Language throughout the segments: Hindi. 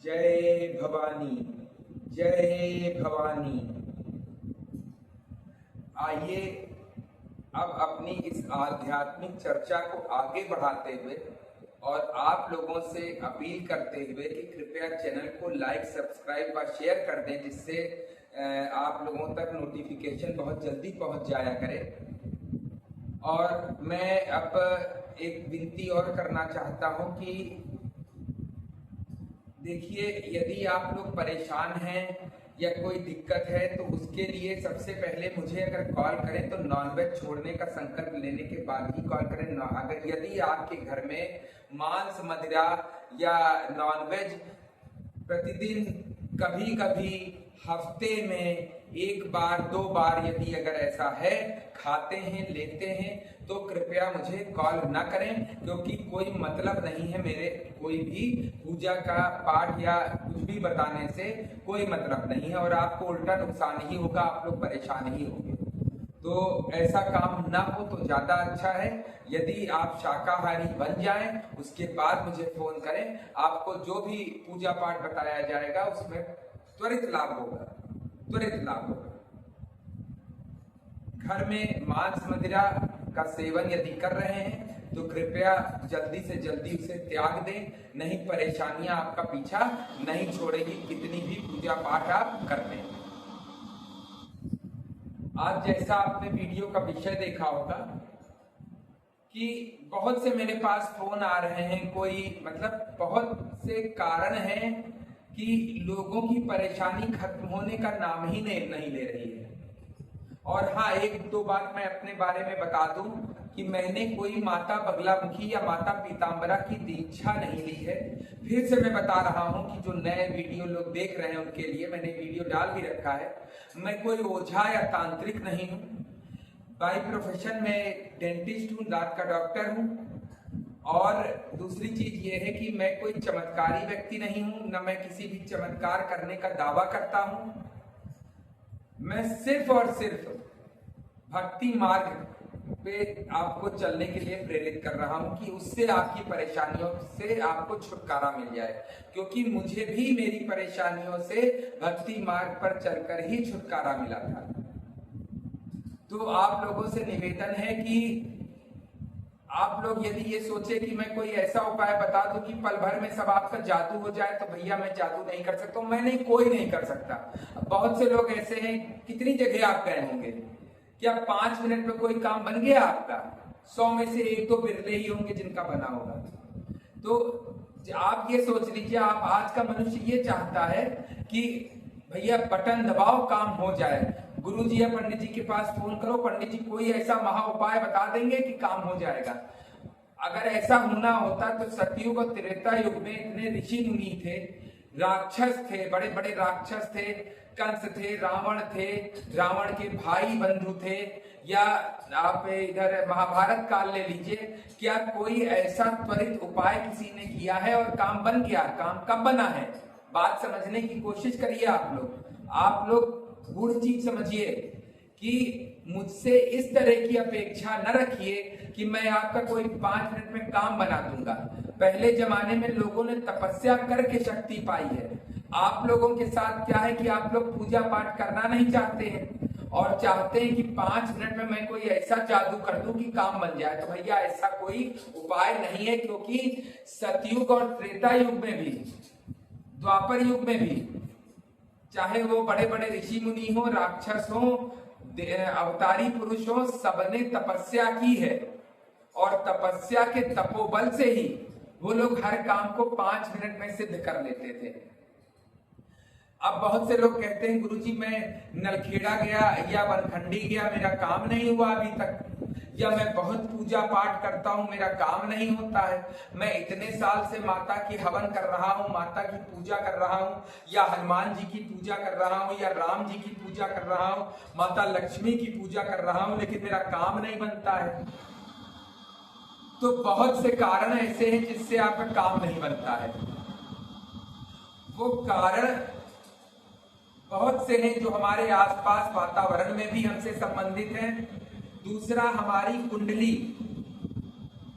जय भवानी, जय भवानी। आइए अब अपनी इस आध्यात्मिक चर्चा को आगे बढ़ाते हुए और आप लोगों से अपील करते हुए कि कृपया चैनल को लाइक, सब्सक्राइब व शेयर कर दें, जिससे आप लोगों तक नोटिफिकेशन बहुत जल्दी पहुंच जाया करे। और मैं अब एक विनती और करना चाहता हूं कि देखिए, यदि आप लोग परेशान हैं या कोई दिक्कत है तो उसके लिए सबसे पहले मुझे अगर कॉल करें तो नॉनवेज छोड़ने का संकल्प लेने के बाद ही कॉल करें। अगर यदि आपके घर में मांस, मदिरा या नॉनवेज प्रतिदिन, कभी कभी हफ्ते में एक बार, 2 बार यदि अगर ऐसा है खाते हैं, लेते हैं, तो कृपया मुझे कॉल ना करें, क्योंकि कोई मतलब नहीं है मेरे कोई भी पूजा का पाठ या कुछ भी बताने से कोई मतलब नहीं है, और आपको उल्टा नुकसान ही होगा, आप लोग परेशान ही होंगे। तो ऐसा काम ना हो तो ज्यादा अच्छा है। यदि आप शाकाहारी बन जाएं, उसके बाद मुझे फोन करें। आपको जो भी पूजा पाठ बताया जाएगा उसमें त्वरित लाभ होगा, त्वरित लाभ होगा। घर में मांस, मदिरा का सेवन यदि कर रहे हैं तो कृपया जल्दी से जल्दी उसे त्याग दें, नहीं परेशानियां आपका पीछा नहीं छोड़ेगी, कितनी भी पूजा पाठ आप कर लें। आज जैसा आपने वीडियो का विषय देखा होगा कि बहुत से मेरे पास फोन आ रहे हैं, कोई मतलब बहुत से कारण हैं कि लोगों की परेशानी खत्म होने का नाम ही नहीं ले रही है। और हाँ, एक दो बात मैं अपने बारे में बता दूं कि मैंने कोई माता बगलामुखी या माता पीताम्बरा की दीक्षा नहीं ली है। फिर से मैं बता रहा हूं कि जो नए वीडियो लोग देख रहे हैं उनके लिए मैंने वीडियो डाल भी रखा है। मैं कोई ओझा या तांत्रिक नहीं हूं। बाय प्रोफेशन में डेंटिस्ट हूं, दांत का डॉक्टर हूं। और दूसरी चीज ये है कि मैं कोई चमत्कारी व्यक्ति नहीं हूं, न मैं किसी भी चमत्कार करने का दावा करता हूं। मैं सिर्फ और सिर्फ भक्ति मार्ग पे आपको चलने के लिए प्रेरित कर रहा हूं कि उससे आपकी परेशानियों से आपको छुटकारा मिल जाए, क्योंकि मुझे भी मेरी परेशानियों से भक्ति मार्ग पर चलकर ही छुटकारा मिला था। तो आप लोगों से निवेदन है कि आप लोग यदि ये सोचे कि मैं कोई ऐसा उपाय बता दूं कि पल भर में सब आपका जादू हो जाए, तो भैया मैं जादू नहीं कर सकता हूं, मैं नहीं, कोई नहीं कर सकता। बहुत से लोग ऐसे हैं, कितनी जगह आप गए होंगे, क्या 5 मिनट में कोई काम बन गया आपका? 100 में से 1-2 बिरले ही होंगे जिनका बना होगा। तो आप ये सोच लीजिए, आप आज का मनुष्य ये चाहता है कि भैया बटन दबाओ, काम हो जाए। गुरुजी या पंडित जी के पास फोन करो, पंडित जी कोई ऐसा महा उपाय बता देंगे कि काम हो जाएगा। अगर ऐसा होना होता तो सतयुग और त्रेता युग में इतने ऋषि मुनि थे, राक्षस थे, बड़े बड़े राक्षस थे, कंस थे, रावण थे, रावण के भाई बंधु थे, या आप इधर महाभारत काल ले लीजिए, क्या कोई ऐसा त्वरित उपाय किसी ने किया है और काम बन गया? काम कब बना है? बात समझने की कोशिश करिए आप लोग गुड़ चीज समझिए कि मुझसे इस तरह की अपेक्षा न रखिए कि मैं आपका कोई 5 मिनट में काम बना दूंगा। पहले जमाने में लोगों ने तपस्या करके शक्ति पाई है। आप लोगों के साथ क्या है कि आप लोग पूजा पाठ करना नहीं चाहते हैं और चाहते हैं कि 5 मिनट में मैं कोई ऐसा जादू कर दूं कि काम बन जाए। तो भैया ऐसा कोई उपाय नहीं है, क्योंकि सतयुग और त्रेता युग में भी, द्वापर युग में भी, चाहे वो बड़े बड़े ऋषि मुनि हो, राक्षस हो, अवतारी पुरुष हो, सबने तपस्या की है और तपस्या के तपोबल से ही वो लोग हर काम को 5 मिनट में सिद्ध कर लेते थे। अब बहुत से लोग कहते हैं गुरुजी मैं नलखेड़ा गया या वनखंडी गया, मेरा काम नहीं हुआ अभी तक, या मैं बहुत पूजा पाठ करता हूं, मेरा काम नहीं होता है, मैं इतने साल से माता की हवन कर रहा हूं, माता की पूजा कर रहा हूं, या हनुमान जी की पूजा कर रहा हूं, या राम जी की पूजा कर रहा हूं, माता लक्ष्मी की पूजा कर रहा हूं, लेकिन मेरा काम नहीं बनता है। तो बहुत से कारण ऐसे हैं जिससे आपका काम नहीं बनता है। वो कारण बहुत से हैं जो हमारे आसपास वातावरण में भी हमसे संबंधित हैं। दूसरा, हमारी कुंडली,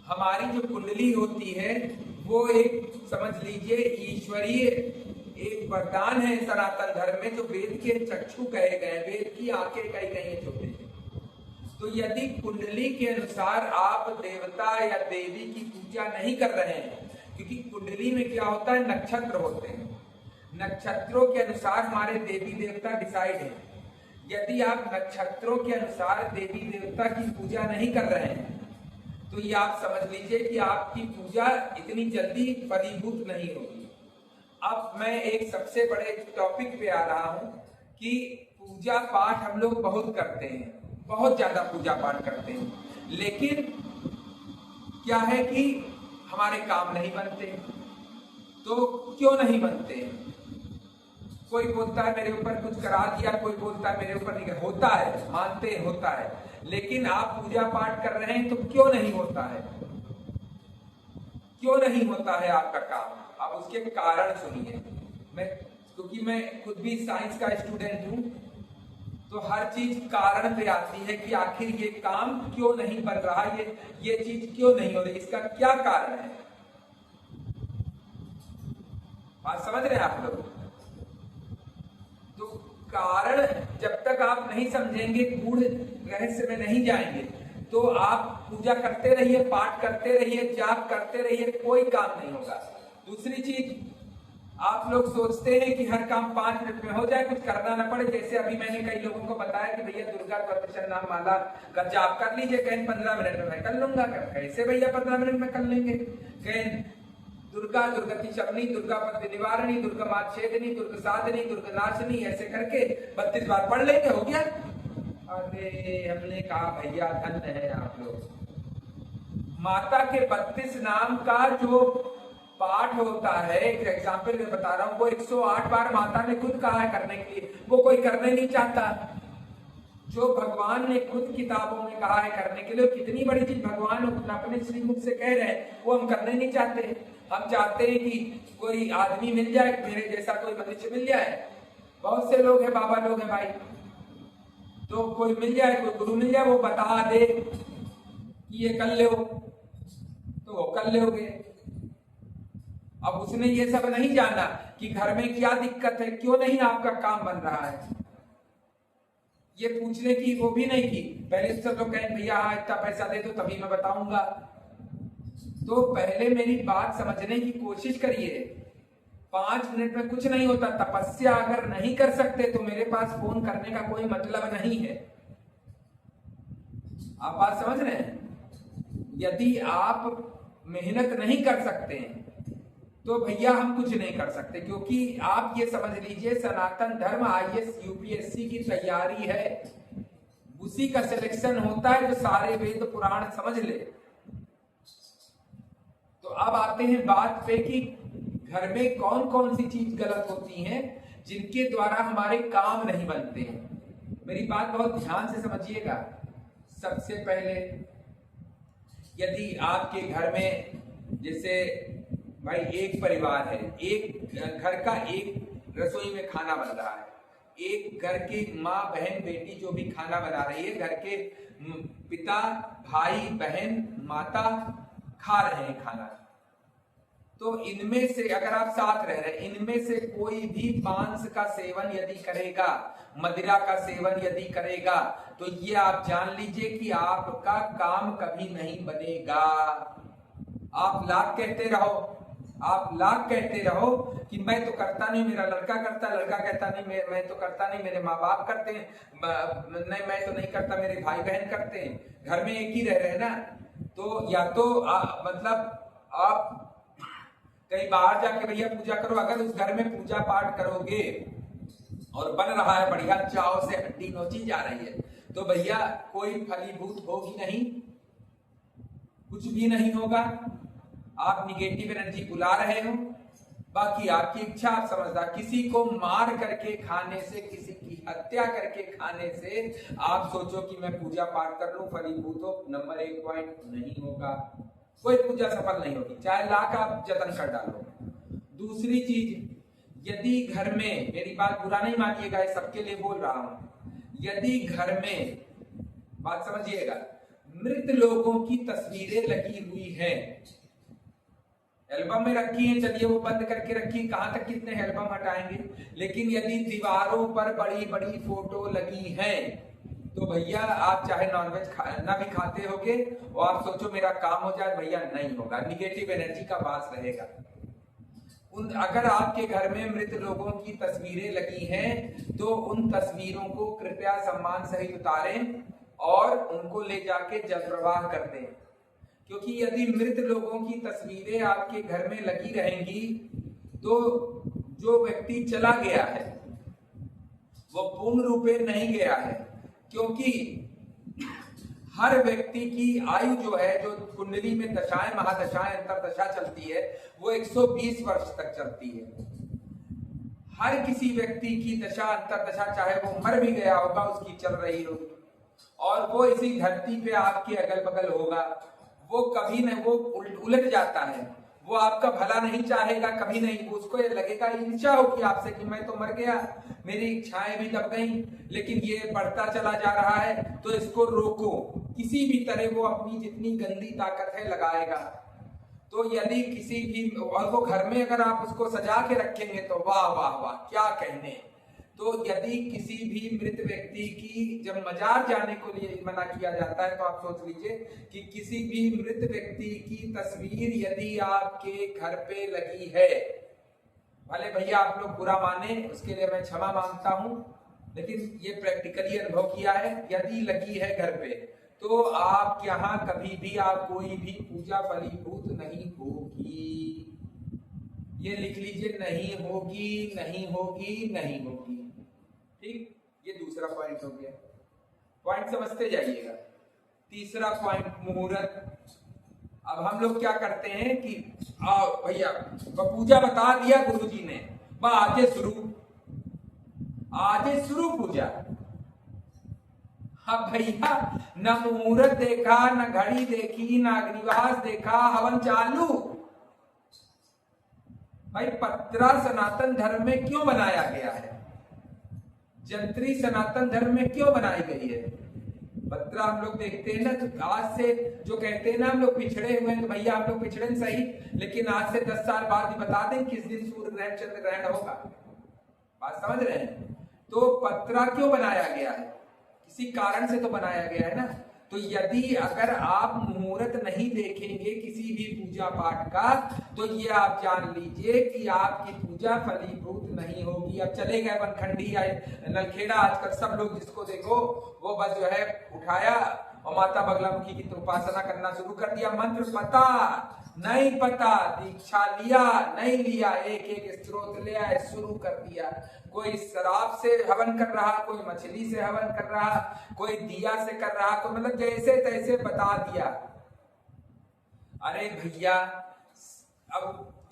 हमारी जो कुंडली होती है वो एक समझ लीजिए ईश्वरीय एक वरदान है सनातन धर्म में, जो वेद के चक्षु कहे गए, वेद की आंखें कही गई हैं छोटे। तो यदि कुंडली के अनुसार आप देवता या देवी की पूजा नहीं कर रहे हैं, क्योंकि कुंडली में क्या होता है, नक्षत्र होते हैं, नक्षत्रों के अनुसार हमारे देवी देवता डिसाइड है। यदि आप नक्षत्रों के अनुसार देवी देवता की पूजा नहीं कर रहे हैं, तो ये आप समझ लीजिए कि आपकी पूजा इतनी जल्दी फलीभूत नहीं होगी। अब मैं एक सबसे बड़े टॉपिक पे आ रहा हूं कि पूजा पाठ हम लोग बहुत करते हैं, बहुत ज्यादा पूजा पाठ करते हैं, लेकिन क्या है कि हमारे काम नहीं बनते। तो क्यों नहीं बनते? कोई बोलता है मेरे ऊपर कुछ करा दिया, कोई बोलता है मेरे ऊपर नहीं, होता है, मानते हैं होता है, लेकिन आप पूजा पाठ कर रहे हैं तो क्यों नहीं होता है? क्यों नहीं होता है आपका काम? आप उसके कारण सुनिए। क्योंकि मैं खुद भी साइंस का स्टूडेंट हूं, तो हर चीज कारण पे आती है कि आखिर ये काम क्यों नहीं बन रहा, ये चीज क्यों नहीं हो रही, इसका क्या कारण है। बात समझ रहे हैं आप लोग? तो कारण जब तक आप नहीं समझेंगे, गूढ़ रहस्य में नहीं जाएंगे, तो आप पूजा करते रहिए, पाठ करते रहिए, जाप करते रहिए, कोई काम नहीं होगा। दूसरी चीज, आप लोग सोचते हैं कि हर काम 5 मिनट में हो जाए, कुछ करना ना पड़े। जैसे अभी मैंने कई लोगों को बताया कि भैया दुर्गा त्वदर्शन नाम माला का जाप कर लीजिए, कहीं 15 मिनट में मैं कर लूंगा। कैसे भैया 15 मिनट में कर लेंगे? कहीं दुर्गा दुर्गति शमनी, दुर्गा पद निवारणी, दुर्गा मात छेदनी, दुर्गा साधनी, दुर्गा नाशनी, ऐसे करके 32 बार पढ़ लेंगे, हो गया। अरे हमने कहा भैया धन्य है आप लोग। माता के 32 नाम का जो पाठ होता है, एक एग्जाम्पल में बता रहा हूं, वो 108 बार माता ने खुद कहा है करने के लिए, वो कोई करने नहीं चाहता। जो भगवान ने खुद किताबों में कहा है करने के लिए, कितनी बड़ी चीज भगवान अपने श्रीमुख से कह रहे हैं, वो हम करने नहीं चाहते। हम चाहते हैं कि कोई आदमी मिल जाए, मेरे जैसा कोई मनुष्य मिल जाए। बहुत से लोग हैं, बाबा लोग हैं भाई, तो कोई मिल जाए, कोई गुरु मिल जाए, वो बता दे कि ये कर लो, तो वो कर लोगे। अब उसने ये सब नहीं जाना कि घर में क्या दिक्कत है, क्यों नहीं आपका काम बन रहा है, ये पूछने की वो भी नहीं की। पहले सब लोग कहें भैया हाँ इतना पैसा दे दो तभी मैं बताऊंगा। तो पहले मेरी बात समझने की कोशिश करिए। 5 मिनट में कुछ नहीं होता। तपस्या अगर नहीं कर सकते तो मेरे पास फोन करने का कोई मतलब नहीं है। आप बात समझ रहे हैं? यदि आप मेहनत नहीं कर सकते हैं तो भैया हम कुछ नहीं कर सकते। क्योंकि आप ये समझ लीजिए, सनातन धर्म आईएएस यूपीएससी की तैयारी है, उसी का सिलेक्शन होता है जो सारे वेद पुराण समझ ले। तो अब आते हैं बात पे कि घर में कौन कौन सी चीज गलत होती हैं जिनके द्वारा हमारे काम नहीं बनते हैं। मेरी बात बहुत ध्यान से समझिएगा। सबसे पहले, यदि आपके घर में जैसे भाई एक परिवार है, एक घर का एक रसोई में खाना बन रहा है, एक घर की माँ बहन बेटी जो भी खाना बना रही है, घर के पिता भाई बहन माता खा रहे हैं खाना, तो इनमें से अगर आप साथ रह रहे हैं, इनमें से कोई भी मांस का सेवन यदि करेगा, मदिरा का सेवन यदि करेगा, तो ये आप जान लीजिए कि आपका काम कभी नहीं बनेगा। आप लाख कहते रहो, आप लाख कहते रहो कि मैं तो करता नहीं, मेरा लड़का करता, लड़का कहता नहीं मैं तो करता नहीं, मेरे माँ बाप करते हैं, नहीं मैं तो नहीं करता, मेरे भाई बहन करते हैं, घर में एक ही रह रहे हैं ना। तो या तो मतलब आप कहीं बाहर जाके भैया पूजा करो। अगर उस घर में पूजा पाठ करोगे और बन रहा है बढ़िया, चाव से हड्डी नोची जा रही है, तो भैया कोई फलीभूत होगी नहीं, कुछ भी नहीं होगा। आप निगेटिव एनर्जी बुला रहे हो, बाकी आपकी इच्छा। आप समझदार, किसी को मार करके खाने से, किसी की हत्या करके खाने से आप सोचो कि मैं पूजा पाठ कर लूं फलीभूत हो, नंबर 1 पॉइंट नहीं होगा, कोई पूजा सफल नहीं होगी, चाहे लाख आप जतन कर डालो। दूसरी चीज, यदि घर में, मेरी बात बुरा नहीं मानिएगा, सबके लिए बोल रहा हूं, यदि घर में, बात समझिएगा, मृत लोगों की तस्वीरें लगी हुई हैं, एल्बम में रखी है, चलिए वो बंद करके रखी, कहां तक कितने एल्बम हटाएंगे। लेकिन यदि दीवारों पर बड़ी बड़ी फोटो लगी है तो भैया आप चाहे नॉनवेज ना भी खाते होगे और आप सोचो मेरा काम हो जाए, भैया नहीं होगा, निगेटिव एनर्जी का वास रहेगा। अगर आपके घर में मृत लोगों की तस्वीरें लगी हैं तो उन तस्वीरों को कृपया सम्मान सहित उतारें और उनको ले जाके जल प्रवाह कर दें, क्योंकि यदि मृत लोगों की तस्वीरें आपके घर में लगी रहेंगी तो जो व्यक्ति चला गया है वो पूर्ण रूपे नहीं गया है, क्योंकि हर व्यक्ति की आयु जो है, जो कुंडली में दशाएं महादशाएं अंतरदशा चलती है, वो 120 वर्ष तक चलती है। हर किसी व्यक्ति की दशा अंतरदशा, चाहे वो मर भी गया होगा, उसकी चल रही होगी और वो इसी धरती पे आपके अगल बगल होगा। वो कभी नहीं, वो उलट जाता है, वो आपका भला नहीं चाहेगा कभी नहीं। उसको ये लगेगा, ईर्ष्या होगी आपसे कि मैं तो मर गया, मेरी इच्छाएं भी दब गई, लेकिन ये बढ़ता चला जा रहा है, तो इसको रोको। किसी भी तरह वो अपनी जितनी गंदी ताकत है लगाएगा। तो यदि किसी भी, और वो घर में अगर आप उसको सजा के रखेंगे तो वाह वाह वाह क्या कहने। तो यदि किसी भी मृत व्यक्ति की जब मजार जाने को लिए मना किया जाता है तो आप सोच लीजिए कि किसी भी मृत व्यक्ति की तस्वीर यदि आपके घर पे लगी है, भले भैया आप लोग बुरा माने, उसके लिए मैं क्षमा मांगता हूं, लेकिन ये प्रैक्टिकली अनुभव किया है, यदि लगी है घर पे तो आप यहाँ कभी भी आप कोई भी पूजा फलीभूत नहीं होगी। ये लिख लीजिए, नहीं होगी नहीं होगी नहीं होगी। ठीक, ये दूसरा पॉइंट हो गया। पॉइंट समझते जाइएगा। तीसरा पॉइंट, मुहूर्त। अब हम लोग क्या करते हैं कि आओ भैया पूजा बता दिया गुरुजी ने, आज शुरू पूजा। हाँ भैया, न मुहूर्त देखा, न घड़ी देखी, न अग्निवास देखा, हवन चालू। भाई पत्रा सनातन धर्म में क्यों बनाया गया है? जंत्री सनातन धर्म में क्यों बनाई गई है? पत्रा हम लोग देखते हैं ना, तो आज से जो कहते हैं ना हम लोग पिछड़े हुए हैं, तो भैया हम लोग पिछड़े सही, लेकिन आज से 10 साल बाद ही बता दें किस दिन सूर्य ग्रहण चंद्र ग्रहण होगा। बात समझ रहे हैं? तो पत्रा क्यों बनाया गया है? किसी कारण से तो बनाया गया है ना। तो यदि अगर आप मुहूर्त नहीं देखेंगे किसी भी पूजा पाठ का, तो ये आप जान लीजिए कि आपकी पूजा फलीभूत नहीं होगी। अब चले गए वनखंडी आए नलखेड़ा, आजकल सब लोग जिसको देखो वो बस जो है उठाया और माता बगलामुखी की उपासना करना शुरू कर दिया। मंत्र पता नहीं, पता दीक्षा लिया नहीं लिया, एक एक स्त्रोत ले आए, शुरू कर दिया। कोई शराब से हवन कर रहा, कोई मछली से हवन कर रहा, कोई दिया से कर रहा, कोई मतलब जैसे तैसे बता दिया। अरे भैया अब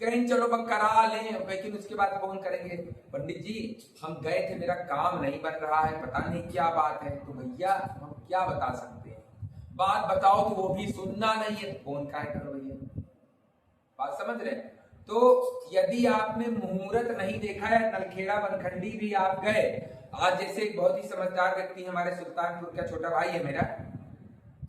कहीं चलो करा लें, लेकिन उसके बाद फोन करेंगे, पंडित जी हम गए थे, मेरा काम नहीं बन रहा है, पता नहीं क्या बात है। तो भैया हम क्या बता सकते हैं? बात बताओ तो वो भी सुनना नहीं है, फोन काहे करो भैया। बात समझ रहे? तो यदि आपने मुहूर्त नहीं देखा है, नलखेड़ा वनखंडी भी आप गए, आज जैसे एक बहुत ही समझदार व्यक्ति हमारे सुल्तानपुर का छोटा भाई है मेरा,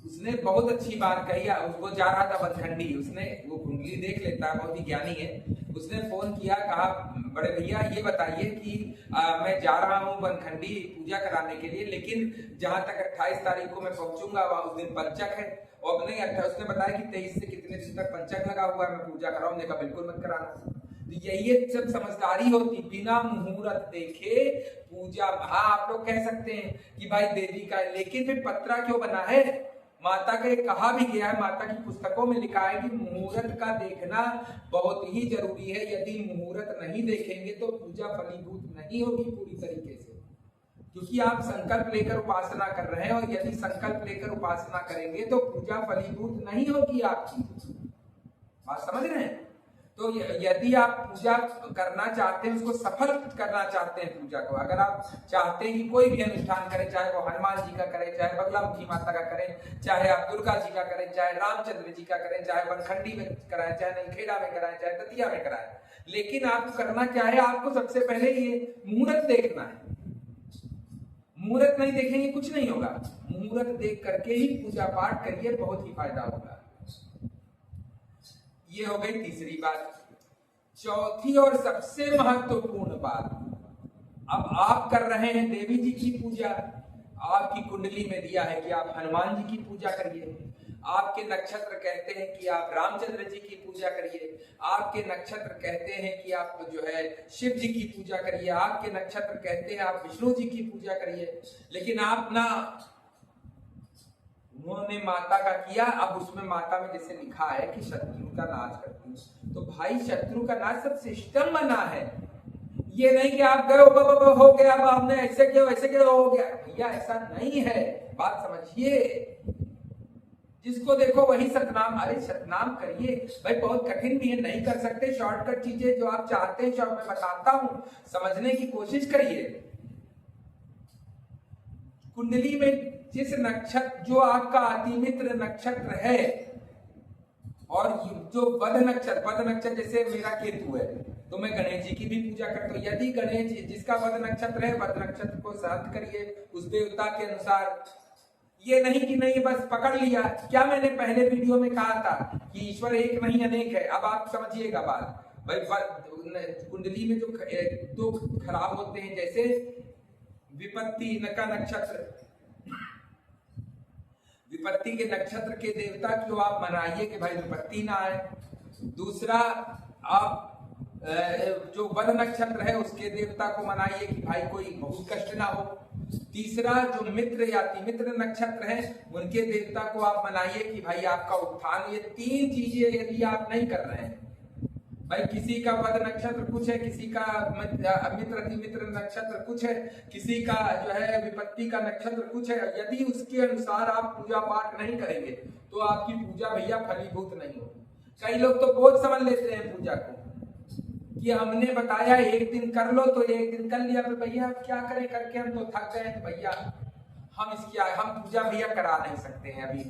उसने बहुत अच्छी बात कही। उसको जा रहा था वनखंडी, उसने वो कुंडली देख लेता है, बहुत ही ज्ञानी है। उसने फोन किया, कहा बड़े भैया ये बताइए कि मैं जा रहा हूँ वनखंडी पूजा कराने के लिए, लेकिन जहां तक 28 तारीख को मैं पहुंचूंगा वहां उस दिन पंचक है। और नहीं, उसने बताया कि 23 से कितने दिन तक पंचक लगा हुआ है, मैं पूजा कराऊं। ने कहा बिल्कुल मत कराना। तो यही सब समझदारी होती, बिना मुहूर्त देखे पूजा। हाँ आप लोग कह सकते हैं कि भाई देवी का, लेकिन फिर पत्रा क्यों बना है? माता का कहा भी गया है, माता की पुस्तकों में लिखा है कि मुहूर्त का देखना बहुत ही जरूरी है। यदि मुहूर्त नहीं देखेंगे तो पूजा फलीभूत नहीं होगी पूरी तरीके से, क्योंकि आप संकल्प लेकर उपासना कर रहे हैं, और यदि संकल्प लेकर उपासना करेंगे तो पूजा फलीभूत नहीं होगी आपकी। बात समझ रहे हैं? तो यदि आप पूजा करना चाहते हैं, उसको सफल करना चाहते हैं पूजा को, अगर आप चाहते हैं कि कोई भी अनुष्ठान करें, चाहे वो हनुमान जी का करें, चाहे बगलामुखी माता का करें, चाहे आप दुर्गा जी का करें, चाहे रामचंद्र जी का करें, चाहे वनखंडी में कराएं, चाहे नलखेड़ा में कराएं, चाहे दतिया में कराएं, लेकिन आप करना क्या है? आपको सबसे पहले ये मुहूर्त देखना है। मुहूर्त नहीं देखेंगे कुछ नहीं होगा। मुहूर्त देख करके ही पूजा पाठ करिए, बहुत ही फायदा होगा। ये हो गई तीसरी बात। चौथी और सबसे महत्वपूर्ण बात, अब आप कर रहे हैं देवी जी की पूजा, आपकी कुंडली में दिया है कि आप हनुमान जी की पूजा करिए, आपके नक्षत्र कहते हैं कि आप रामचंद्र जी की पूजा करिए, आपके नक्षत्र कहते हैं कि आप जो है शिव जी की पूजा करिए, आपके नक्षत्र कहते हैं आप विष्णु जी की पूजा करिए, लेकिन आप ना, उन्होंने माता का किया, अब उसमें माता में जैसे लिखा है कि शत्रु का नाश करती है, तो भाई शत्रु का नाश सब सिस्टम बना है, ये नहीं कि आप गए हो गया, अब आपने ऐसे किया वैसे किया हो गया, भैया ऐसा नहीं है, बात समझिए। जिसको देखो वही सतनाम, अरे सतनाम करिए भाई, बहुत कठिन भी है, नहीं कर सकते, शॉर्टकट चीजें जो आप चाहते हैं मैं बताता हूं, समझने की कोशिश करिए। कुंडली में जिस नक्षत्र, जो आपका अतिमित्र नक्षत्र है, और जो बद नक्षत्र जैसे मेरा केतु है, तो मैं गणेश जी की भी पूजा करता हूँ। यदि गणेश जी जिसका बद नक्षत्र है, बद नक्षत्र को शांत करिए उस देवता के अनुसार। ये नहीं कि नहीं बस पकड़ लिया, क्या मैंने पहले वीडियो में कहा था कि ईश्वर एक नहीं अनेक है। अब आप समझिएगा बात भाई, कुंडली में जो दो खराब होते हैं, जैसे विपत्ति का नक्षत्र, विपत्ति के नक्षत्र के देवता को आप मनाइए कि भाई विपत्ति ना आए। दूसरा, आप जो बद नक्षत्र है उसके देवता को मनाइए कि भाई कोई बहुत कष्ट ना हो। तीसरा, जो मित्र या अतिमित्र नक्षत्र है उनके देवता को आप मनाइए कि भाई आपका उत्थान। ये तीन चीजें यदि आप नहीं कर रहे हैं, भाई किसी का बद नक्षत्र कुछ है, किसी का मित्र अतिमित्र नक्षत्र कुछ है, किसी का जो है विपत्ति का नक्षत्र कुछ है, यदि उसके अनुसार आप पूजा पाठ नहीं करेंगे तो आपकी पूजा भैया फलीभूत नहीं होगी। कई लोग तो बोझ समझ लेते हैं पूजा को कि हमने बताया एक दिन कर लो तो एक दिन कर लिया, फिर भैया क्या करें, करके हम तो थक गए तो भैया हम पूजा भैया करा नहीं सकते हैं अभी।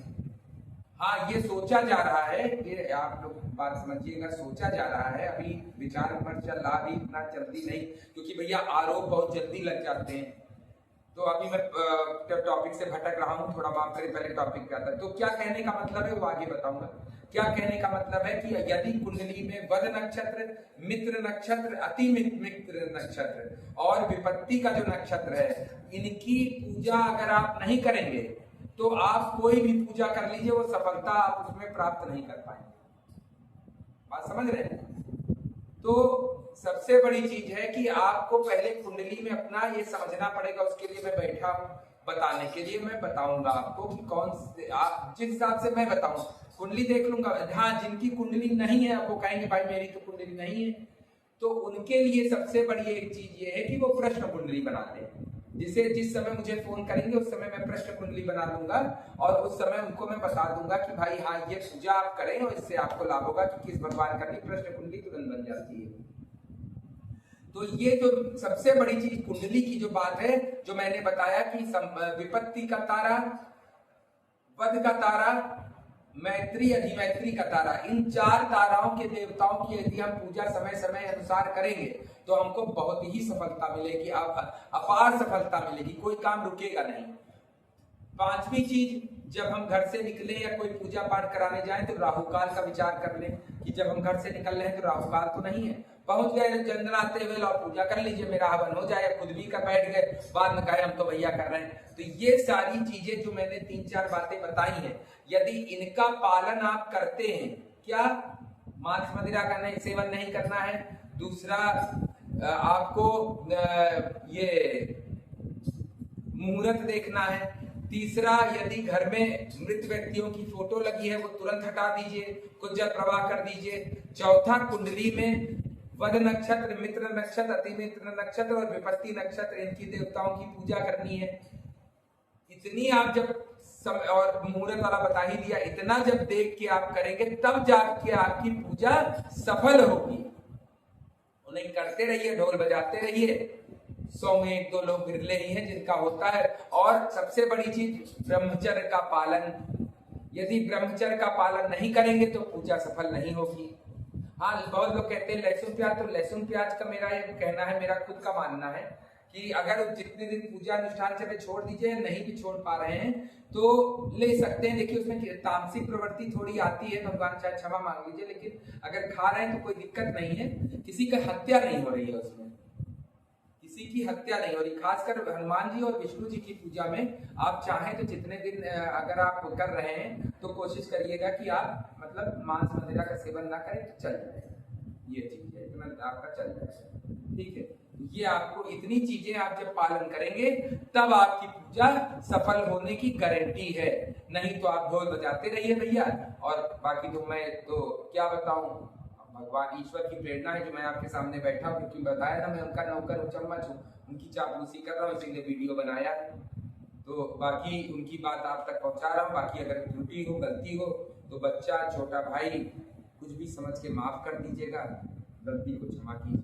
हाँ, ये सोचा जा रहा है, ये आप लोग बात समझिएगा, सोचा जा रहा है, अभी विचार विमर्श चल रहा, अभी इतना जल्दी नहीं, क्योंकि भैया आरोप बहुत जल्दी लग जाते हैं। तो अभी मैं टॉपिक से भटक रहा हूँ, थोड़ा माफ करें, पहले टॉपिक पे आता है। तो क्या कहने का मतलब है वो आगे बताऊंगा। क्या कहने का मतलब है कि यदि कुंडली में बद नक्षत्र, मित्र नक्षत्र, अति मित्र नक्षत्र और विपत्ति का जो नक्षत्र है, इनकी पूजा अगर आप नहीं करेंगे तो आप कोई भी पूजा कर लीजिए, वो सफलता आप उसमें प्राप्त नहीं कर पाएंगे। बात समझ रहे हैं? तो सबसे बड़ी चीज है कि आपको पहले कुंडली में अपना ये समझना पड़ेगा। उसके लिए मैं बैठा हूं बताने के लिए, मैं बताऊंगा आपको कि कौन से, आप जिस हिसाब से मैं बताऊं, कुंडली देख लूंगा। हाँ, जिनकी कुंडली नहीं है वो कहेंगे भाई मेरी तो कुंडली नहीं है, तो उनके लिए सबसे बड़ी एक चीज ये है कि वो प्रश्न कुंडली बना लें। जिसे जिस समय मुझे फोन करेंगे उस समय मैं प्रश्न कुंडली बना दूंगा और उस समय उनको मैं बता दूंगा कि भाई हाँ ये पूजा आप करें और इससे आपको लाभ होगा कि किस भगवान करनी, प्रश्न कुंडली तुरंत बन जाती है। तो ये जो सबसे बड़ी चीज कुंडली की जो बात है, जो मैंने बताया कि विपत्ति का तारा, वध का तारा, मैत्री अधिमैत्री का तारा, इन चार ताराओं के देवताओं की यदि हम पूजा समय समय अनुसार करेंगे तो हमको बहुत ही सफलता मिलेगी, अपार सफलता मिलेगी, कोई काम रुकेगा नहीं। पांचवी चीज, जब हम घर से निकले या कोई पूजा पाठ कराने जाएं तो राहु काल का विचार कर लें कि जब हम घर से निकल रहे हैं तो राहु काल तो नहीं है, पहुंच गए चंद्राते हुए लो पूजा कर लीजिए, मेरा हवन हो जाए, खुद भी कर बैठ गए, बाद में कहे हम तो भैया कर रहे हैं। तो ये सारी चीजें जो मैंने 3-4 बातें बताई हैं, यदि इनका पालन आप करते हैं, क्या मांस मदिरा का नहीं सेवन नहीं करना है, दूसरा आपको ये मुहूर्त देखना है, तीसरा यदि घर में मृत व्यक्तियों की फोटो लगी है वो तुरंत हटा दीजिए, कुछ जल प्रवाह कर दीजिए, चौथा कुंडली में वध नक्षत्र, मित्र नक्षत्र, अतिमित्र नक्षत्र और विपत्ति नक्षत्र, इनकी देवताओं की पूजा करनी है। इतनी आप जब और मुहूर्त वाला बता ही दिया, इतना जब देख के आप करेंगे तब जाके आपकी पूजा सफल होगी। उन्हें करते रहिए, ढोल बजाते रहिए, 100 में 1-2 लोग बिरले ही हैं जिनका होता है। और सबसे बड़ी चीज ब्रह्मचर्य का पालन, यदि ब्रह्मचर्य का पालन नहीं करेंगे तो पूजा सफल नहीं होगी। हाँ, बहुत लोग कहते हैं लहसुन प्याज, तो लहसुन प्याज का मेरा ये कहना है, मेरा खुद का मानना है कि अगर जितने दिन पूजा अनुष्ठान चले छोड़ दीजिए, नहीं भी छोड़ पा रहे हैं तो ले सकते हैं। देखिए उसमें तामसिक प्रवृत्ति थोड़ी आती है, भगवान चाहे क्षमा मांग लीजिए, लेकिन अगर खा रहे हैं तो कोई दिक्कत नहीं है, किसी का हत्या नहीं हो रही है उसमें, किसी की हत्या नहीं हो रही। खासकर हनुमान जी और विष्णु जी की पूजा में आप चाहें तो जितने दिन अगर आप कर रहे हैं तो कोशिश करिएगा कि आप मतलब मांस मदिरा का सेवन ना करें तो चल जाएगा, ये चीज है, इतना आपका चल जाएगा, ठीक है। ये आपको इतनी चीजें आप जब पालन करेंगे तब आपकी पूजा सफल होने की गारंटी है, नहीं तो आप ढोल बजाते रहिए भैया। और बाकी तो मैं तो क्या बताऊं, भगवान ईश्वर की प्रेरणा है जो मैं आपके सामने बैठा हूं, क्योंकि बताया ना मैं उनका नौकर हूं, चम्मच हूं, उनकी चापलूसी कर रहा हूं, इसीलिए वीडियो बनाया। तो बाकी उनकी बात आप तक पहुंचा रहा हूं। बाकी अगर त्रुटि हो, गलती हो तो बच्चा, छोटा भाई कुछ भी समझ के माफ कर दीजिएगा, गलती को क्षमा कीजिए।